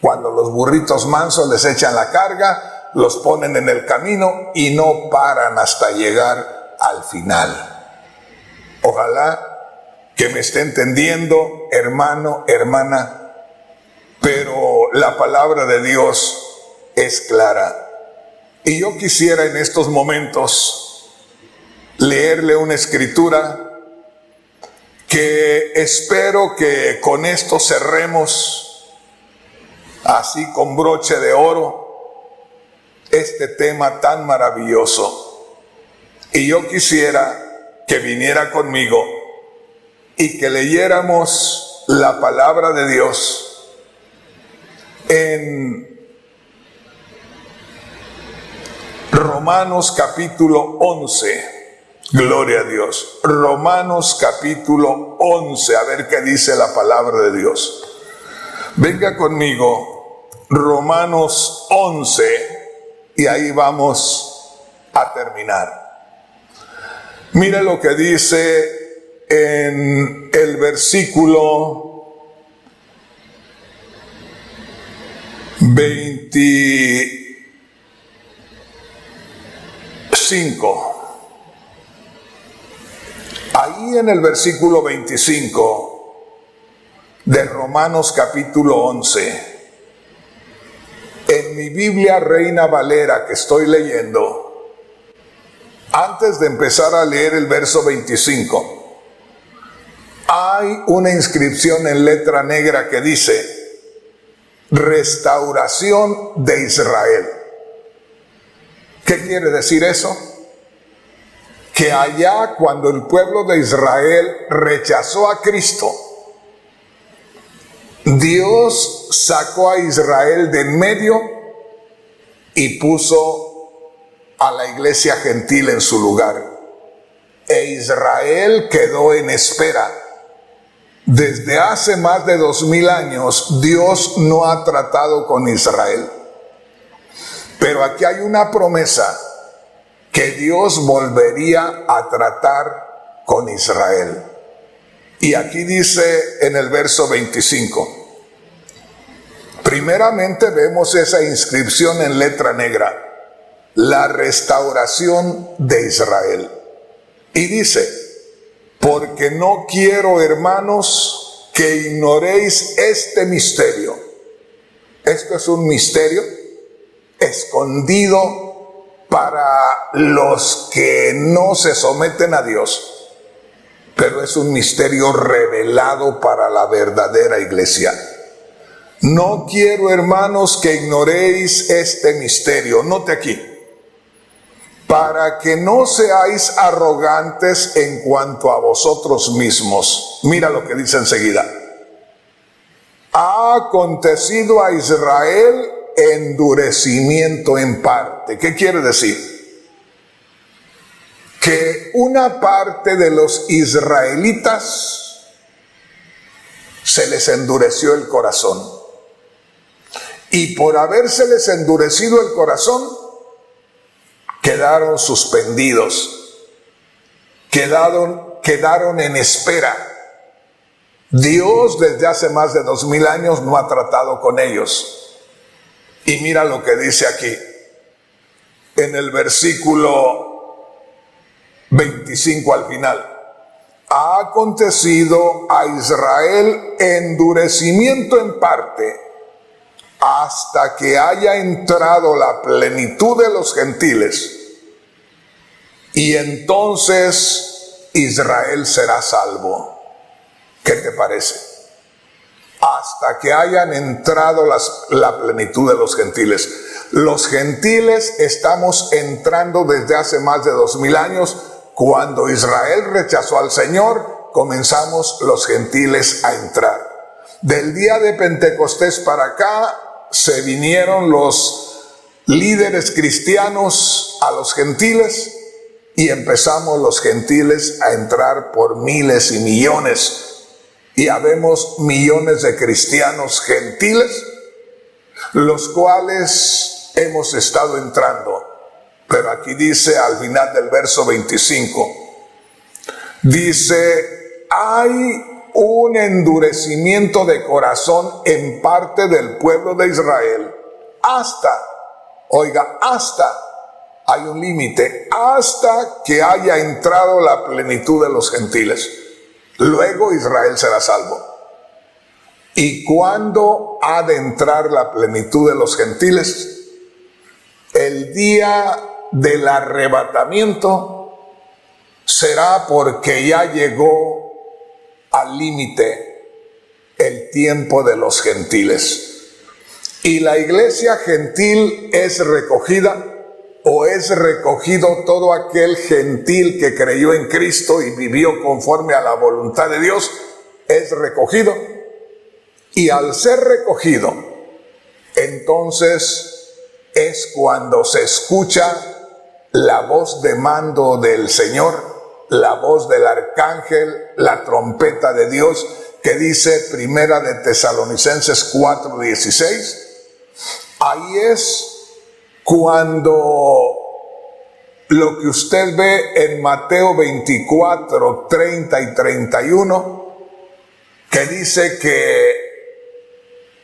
Cuando los burritos mansos les echan la carga, los ponen en el camino y no paran hasta llegar al final. Ojalá que me esté entendiendo, hermano, hermana, pero la palabra de Dios es clara. Y yo quisiera en estos momentos leerle una escritura que espero que con esto cerremos así con broche de oro este tema tan maravilloso. Y yo quisiera que viniera conmigo y que leyéramos la palabra de Dios en Romanos capítulo 11, gloria a Dios. Romanos capítulo 11, a ver qué dice la palabra de Dios. Venga conmigo, Romanos 11, y ahí vamos a terminar. Mira lo que dice en el versículo 25. Ahí en el versículo 25 de Romanos capítulo 11, en mi Biblia Reina Valera que estoy leyendo, antes de empezar a leer el verso 25, hay una inscripción en letra negra que dice: restauración de Israel. ¿Qué quiere decir eso? Que allá cuando el pueblo de Israel rechazó a Cristo, Dios sacó a Israel de en medio y puso a la iglesia gentil en su lugar. E Israel quedó en espera. Desde hace más de 2000 años, Dios no ha tratado con Israel. Pero aquí hay una promesa que Dios volvería a tratar con Israel. Y aquí dice en el verso 25. Primeramente vemos esa inscripción en letra negra: la restauración de Israel. Y dice: porque no quiero, hermanos, que ignoréis este misterio. Esto es un misterio escondido para los que no se someten a Dios, pero es un misterio revelado para la verdadera iglesia. No quiero, hermanos, que ignoréis este misterio. Note aquí: para que no seáis arrogantes en cuanto a vosotros mismos. Mira lo que dice enseguida: ha acontecido a Israel endurecimiento en parte. ¿Qué quiere decir? Que una parte de los israelitas se les endureció el corazón, y por habérseles endurecido el corazón quedaron suspendidos, quedaron en espera. Dios desde hace más de 2000 años no ha tratado con ellos. Y mira lo que dice aquí, en el versículo 25 al final: ha acontecido a Israel endurecimiento en parte, hasta que haya entrado la plenitud de los gentiles, y entonces Israel será salvo. ¿Qué te parece? Hasta que hayan entrado la plenitud de los gentiles. Los gentiles estamos entrando desde hace más de 2000 años. Cuando Israel rechazó al Señor, comenzamos los gentiles a entrar. Del día de Pentecostés para acá, se vinieron los líderes cristianos a los gentiles, y empezamos los gentiles a entrar por miles y millones. Y habemos millones de cristianos gentiles, los cuales hemos estado entrando. Pero aquí dice al final del verso 25, dice: hay un endurecimiento de corazón en parte del pueblo de Israel, hasta, hay un límite, hasta que haya entrado la plenitud de los gentiles. Luego Israel será salvo. ¿Y cuándo ha de entrar la plenitud de los gentiles? el día del arrebatamiento será porque ya llegó al límite el tiempo de los gentiles. Y la iglesia gentil es recogida, o es recogido todo aquel gentil que creyó en Cristo y vivió conforme a la voluntad de Dios, es recogido. Y al ser recogido, entonces es cuando se escucha la voz de mando del Señor, la voz del arcángel, la trompeta de Dios, que dice Primera de Tesalonicenses 4:16. Ahí es cuando lo que usted ve en Mateo 24, 30 y 31, que dice que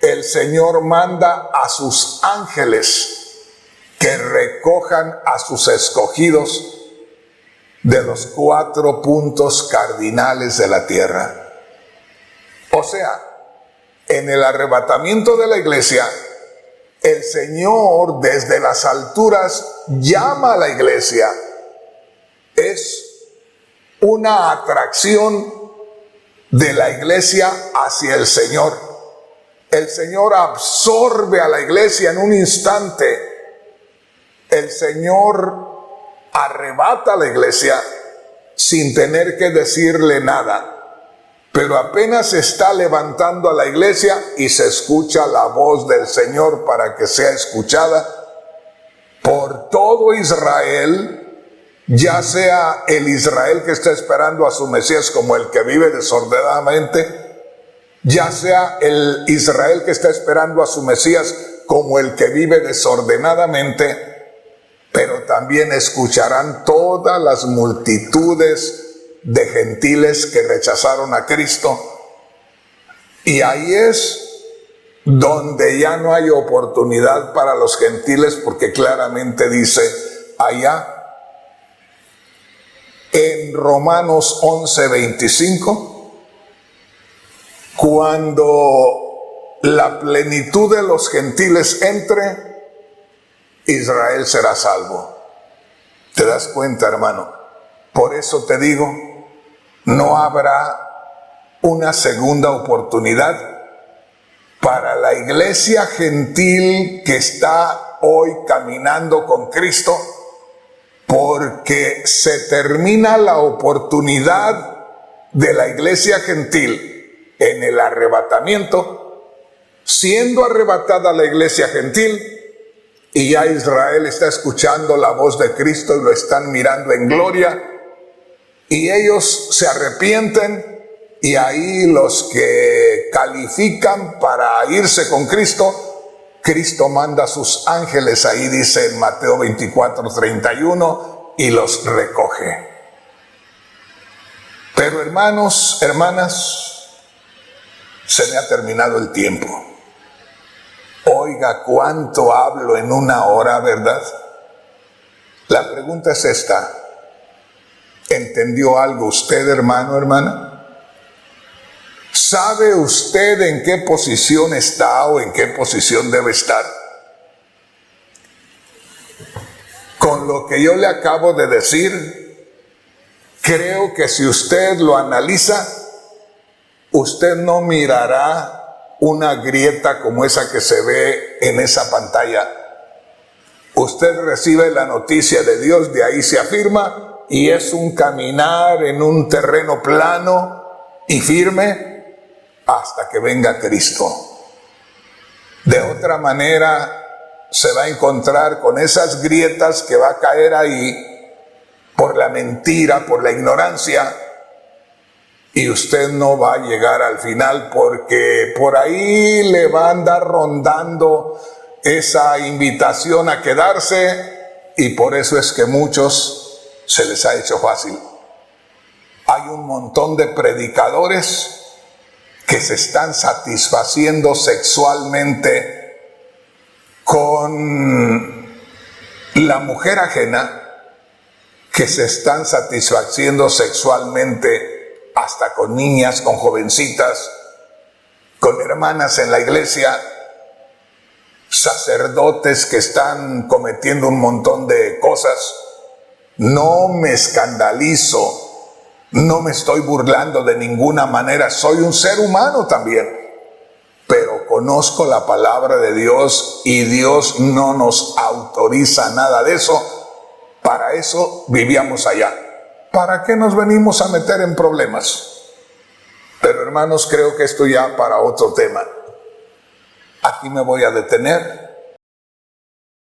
el Señor manda a sus ángeles que recojan a sus escogidos de los 4 puntos cardinales de la tierra. O sea, en el arrebatamiento de la iglesia, el Señor desde las alturas llama a la iglesia. Es una atracción de la iglesia hacia el Señor. El Señor absorbe a la iglesia en un instante. El Señor arrebata a la iglesia sin tener que decirle nada. Pero apenas se está levantando a la iglesia y se escucha la voz del Señor para que sea escuchada por todo Israel, ya sea el Israel que está esperando a su Mesías como el que vive desordenadamente, ya sea el Israel que está esperando a su Mesías como el que vive desordenadamente, pero también escucharán todas las multitudes de gentiles que rechazaron a Cristo. Y ahí es donde ya no hay oportunidad para los gentiles, porque claramente dice allá en Romanos 11:25, cuando la plenitud de los gentiles entre, Israel será salvo. ¿Te das cuenta, hermano? Por eso te digo, no habrá una segunda oportunidad para la iglesia gentil que está hoy caminando con Cristo, porque se termina la oportunidad de la iglesia gentil en el arrebatamiento, siendo arrebatada la iglesia gentil, y ya Israel está escuchando la voz de Cristo y lo están mirando en gloria, y ellos se arrepienten, y ahí los que califican para irse con Cristo, Cristo manda a sus ángeles, ahí dice en Mateo 24:31, y los recoge. Pero hermanos, hermanas, se me ha terminado el tiempo. Oiga, cuánto hablo en una hora, ¿verdad? La pregunta es esta: ¿entendió algo usted, hermano, hermana? ¿Sabe usted en qué posición está o en qué posición debe estar? Con lo que yo le acabo de decir, creo que si usted lo analiza, usted no mirará una grieta como esa que se ve en esa pantalla. Usted recibe la noticia de Dios, de ahí se afirma, y es un caminar en un terreno plano y firme hasta que venga Cristo. De otra manera, se va a encontrar con esas grietas que va a caer ahí por la mentira, por la ignorancia, y usted no va a llegar al final, porque por ahí le va a andar rondando esa invitación a quedarse, y por eso es que muchos se les ha hecho fácil. Hay un montón de predicadores que se están satisfaciendo sexualmente con la mujer ajena, que se están satisfaciendo sexualmente hasta con niñas, con jovencitas, con hermanas en la iglesia. sacerdotes que están cometiendo un montón de cosas. No me escandalizo, no me estoy burlando de ninguna manera, soy un ser humano también, pero conozco la palabra de Dios y Dios no nos autoriza nada de eso. Para eso vivíamos allá. ¿Para qué nos venimos a meter en problemas? Pero hermanos, creo que esto ya para otro tema. Aquí me voy a detener.